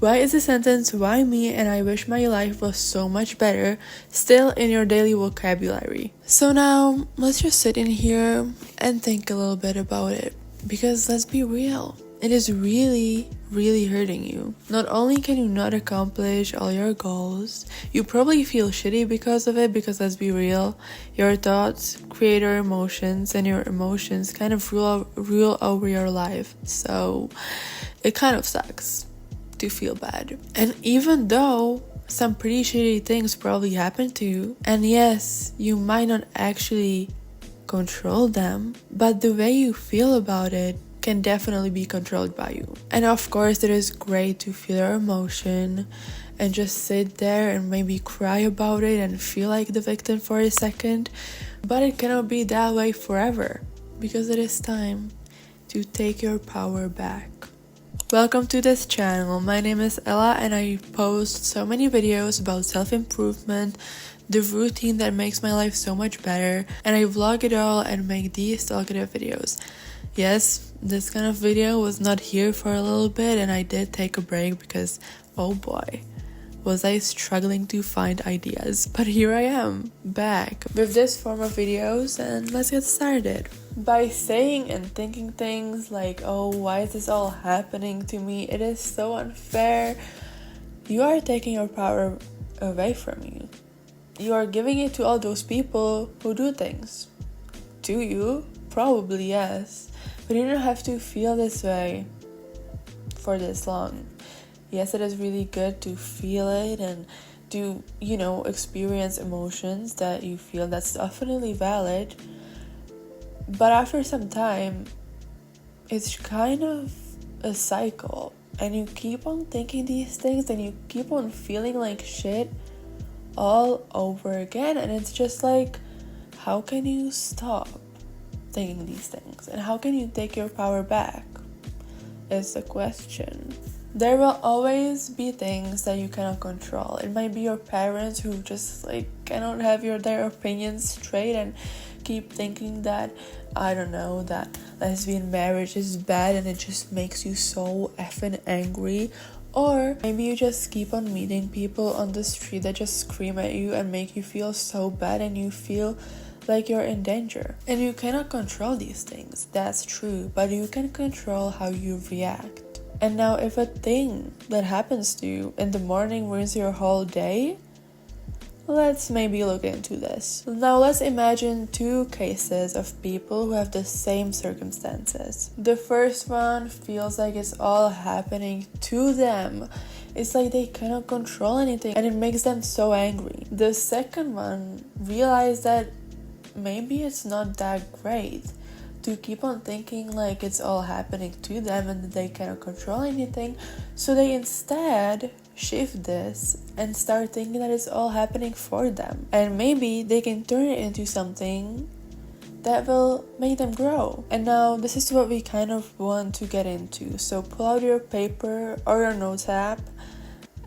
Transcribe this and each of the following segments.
Why is the sentence "why me and I wish my life was so much better" still in your daily vocabulary? So now, let's just sit in here and think a little bit about it. Because let's be real, it is really, really hurting you. Not only can you not accomplish all your goals, you probably feel shitty because of it, because let's be real, your thoughts create your emotions, and your emotions kind of rule over your life. So it kind of sucks to feel bad. And even though some pretty shitty things probably happen to you, and yes, you might not actually control them, but the way you feel about it can definitely be controlled by you. And of course, it is great to feel your emotion and just sit there and maybe cry about it and feel like the victim for a second, but it cannot be that way forever, because it is time to take your power back. Welcome to this channel. My name is Ella and I post so many videos about self-improvement, the routine that makes my life so much better, and I vlog it all and make these talkative videos. Yes, this kind of video was not here for a little bit and I did take a break because, oh boy, was I struggling to find ideas. But here I am, back with this form of videos, and let's get started. By saying and thinking things like, oh, why is this all happening to me? It is so unfair. You are taking your power away from you. You are giving it to all those people who do things. Do you? Probably yes. But you don't have to feel this way for this long. Yes, it is really good to feel it and to, experience emotions that you feel. That's definitely valid. But after some time, it's kind of a cycle. And you keep on thinking these things and you keep on feeling like shit all over again. And it's just like, how can you stop thinking these things? And how can you take your power back? Is the question. There will always be things that you cannot control. It might be your parents who just cannot have their opinions straight and keep thinking that, I don't know, that lesbian marriage is bad and it just makes you so effing angry. Or maybe you just keep on meeting people on the street that just scream at you and make you feel so bad and you feel like you're in danger. And you cannot control these things, that's true, but you can control how you react. And now if a thing that happens to you in the morning ruins your whole day, let's maybe look into this. Now let's imagine two cases of people who have the same circumstances. The first one feels like it's all happening to them. It's like they cannot control anything and it makes them so angry. The second one realized that maybe it's not that great to keep on thinking like it's all happening to them and that they cannot control anything. So they instead shift this and start thinking that it's all happening for them. And maybe they can turn it into something that will make them grow. And now this is what we kind of want to get into. So pull out your paper or your notes app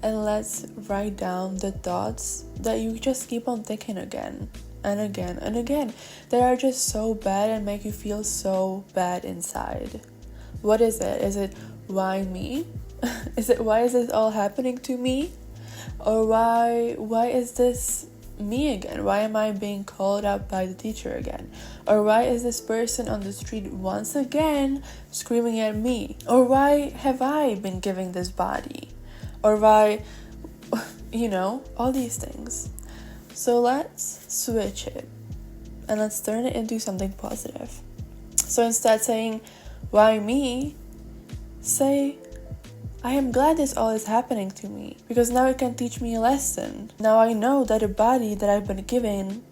and let's write down the thoughts that you just keep on thinking again and again and again. They are just so bad and make you feel so bad inside. What is it? Is it why me? Is it why is this all happening to me? Or why is this me again? Why am I being called out by the teacher again? Or why is this person on the street once again screaming at me? Or why have I been given this body? Or why, all these things. So let's switch it and let's turn it into something positive. So instead saying, why me? Say, I am glad this all is happening to me because now it can teach me a lesson. Now I know that the body that I've been given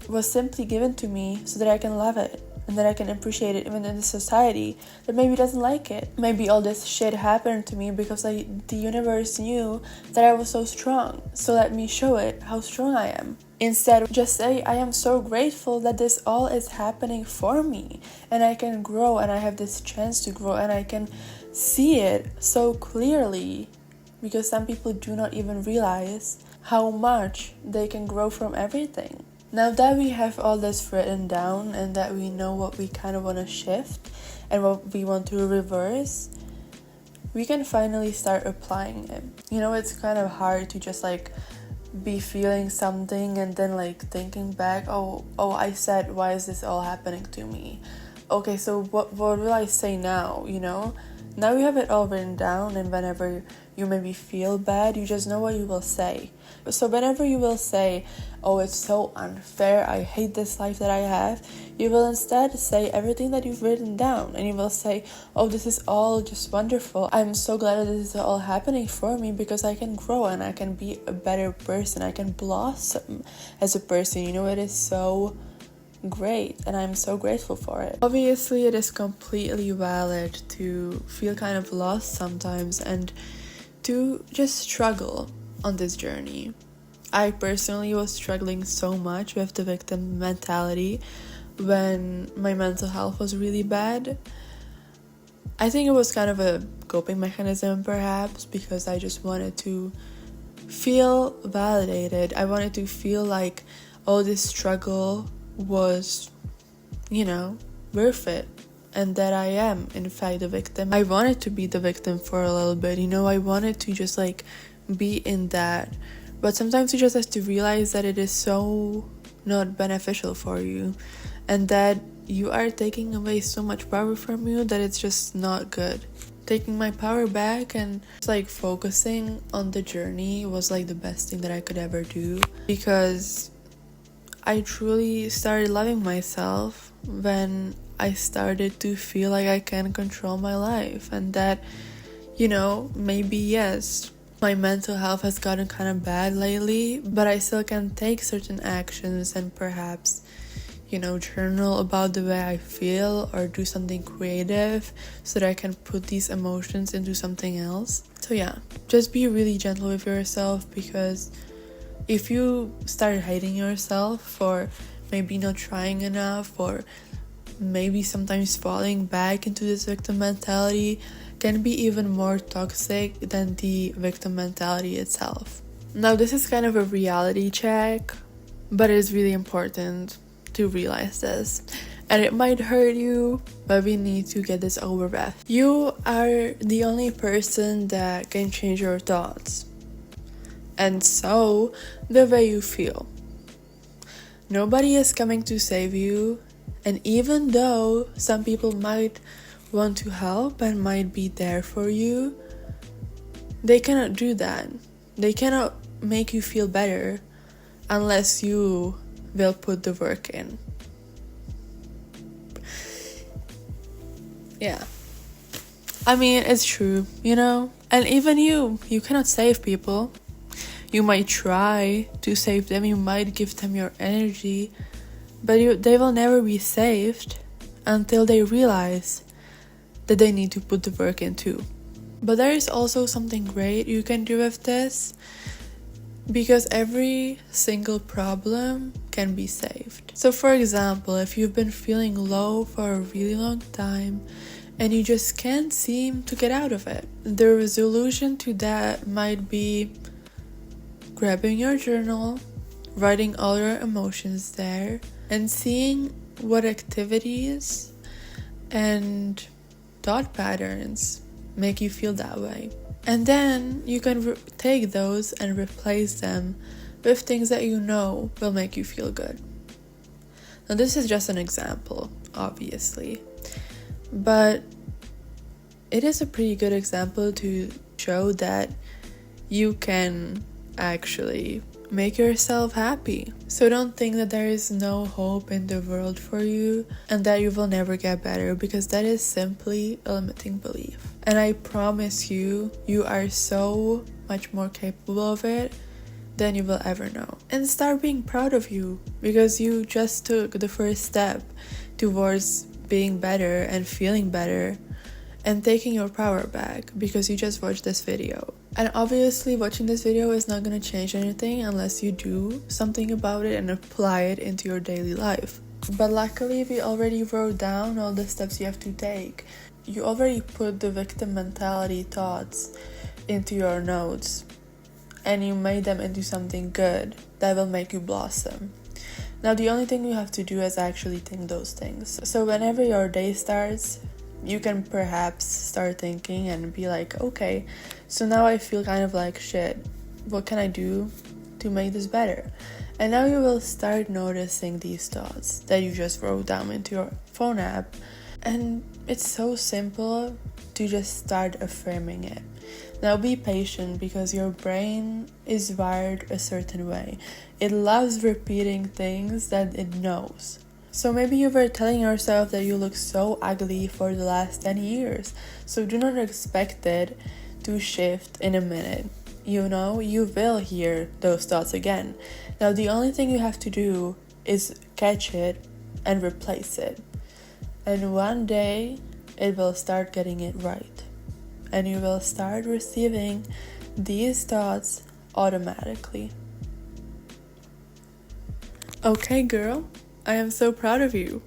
was simply given to me so that I can love it and that I can appreciate it even in the society that maybe doesn't like it. Maybe all this shit happened to me because the universe knew that I was so strong. So let me show it how strong I am. Instead, just say, I am so grateful that this all is happening for me and I can grow and I have this chance to grow and I can see it so clearly, because some people do not even realize how much they can grow from everything. Now that we have all this written down and that we know what we kind of want to shift and what we want to reverse, we can finally start applying it. You know, it's kind of hard to just like be feeling something and then like thinking back, oh I said, why is this all happening to me? Okay, so what will I say now? You know, now you have it all written down, and whenever you maybe feel bad, you just know what you will say. So whenever you will say, oh, it's so unfair, I hate this life that I have, you will instead say everything that you've written down, and you will say, oh, this is all just wonderful. I'm so glad that this is all happening for me, because I can grow and I can be a better person. I can blossom as a person. You know, it is so great, and I'm so grateful for it. Obviously, it is completely valid to feel kind of lost sometimes and to just struggle on this journey. I personally was struggling so much with the victim mentality when my mental health was really bad. I think it was kind of a coping mechanism perhaps, because I just wanted to feel validated. I wanted to feel like all this struggle was, you know, worth it, and that I am in fact the victim. I wanted to be the victim for a little bit, you know, I wanted to just like be in that, but sometimes you just have to realize that it is so not beneficial for you, and that you are taking away so much power from you that it's just not good. Taking my power back and just like focusing on the journey was like the best thing that I could ever do, because I truly started loving myself when I started to feel like I can control my life, and that, you know, maybe yes, my mental health has gotten kind of bad lately, but I still can take certain actions and perhaps, you know, journal about the way I feel or do something creative so that I can put these emotions into something else. So yeah, just be really gentle with yourself, because if you start hating yourself for maybe not trying enough, or maybe sometimes falling back into this victim mentality, can be even more toxic than the victim mentality itself. Now, this is kind of a reality check, but it's really important to realize this. And it might hurt you, but we need to get this over with. You are the only person that can change your thoughts, and so the way you feel. Nobody is coming to save you, and even though some people might want to help and might be there for you, they cannot do that. They cannot make you feel better unless you will put the work in. Yeah. I mean, it's true, you know? And even you cannot save people. You might try to save them, you might give them your energy, but they will never be saved until they realize that they need to put the work in too. But there is also something great you can do with this, because every single problem can be saved. So for example, if you've been feeling low for a really long time and you just can't seem to get out of it, the resolution to that might be grabbing your journal, writing all your emotions there, and seeing what activities and thought patterns make you feel that way. And then you can take those and replace them with things that you know will make you feel good. Now, this is just an example, obviously, but it is a pretty good example to show that you can actually make yourself happy. So don't think that there is no hope in the world for you and that you will never get better, because that is simply a limiting belief. And I promise you, you are so much more capable of it than you will ever know. And start being proud of you, because you just took the first step towards being better and feeling better and taking your power back, because you just watched this video. And obviously watching this video is not going to change anything unless you do something about it and apply it into your daily life. But luckily we already wrote down all the steps you have to take. You already put the victim mentality thoughts into your notes, and you made them into something good that will make you blossom. Now the only thing you have to do is actually think those things. So whenever your day starts you can perhaps start thinking and be like, okay, so now I feel kind of like shit. What can I do to make this better? And now you will start noticing these thoughts that you just wrote down into your phone app. And it's so simple to just start affirming it. Now be patient because your brain is wired a certain way. It loves repeating things that it knows. So maybe you were telling yourself that you look so ugly for the last 10 years. So do not expect it to shift in a minute. You know, you will hear those thoughts again. Now the only thing you have to do is catch it and replace it. And one day it will start getting it right. And you will start receiving these thoughts automatically. Okay, girl, I am so proud of you.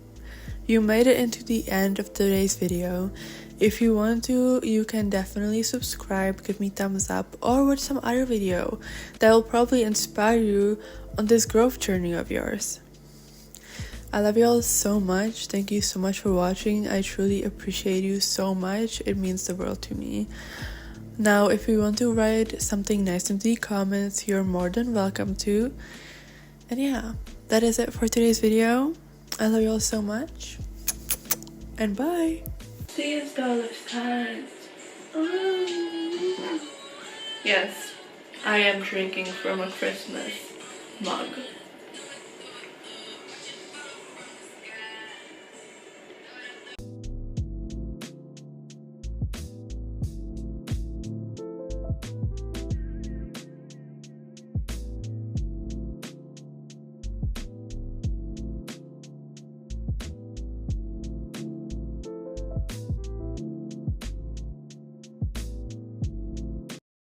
You made it into the end of today's video. If you want to, you can definitely subscribe, give me thumbs up, or watch some other video that will probably inspire you on this growth journey of yours. I love you all so much. Thank you so much for watching. I truly appreciate you so much. It means the world to me. Now, if you want to write something nice in the comments, you're more than welcome to. And yeah, that is it for today's video. I love you all so much. And bye. See you dollar signs. Yes, I am drinking from a Christmas mug.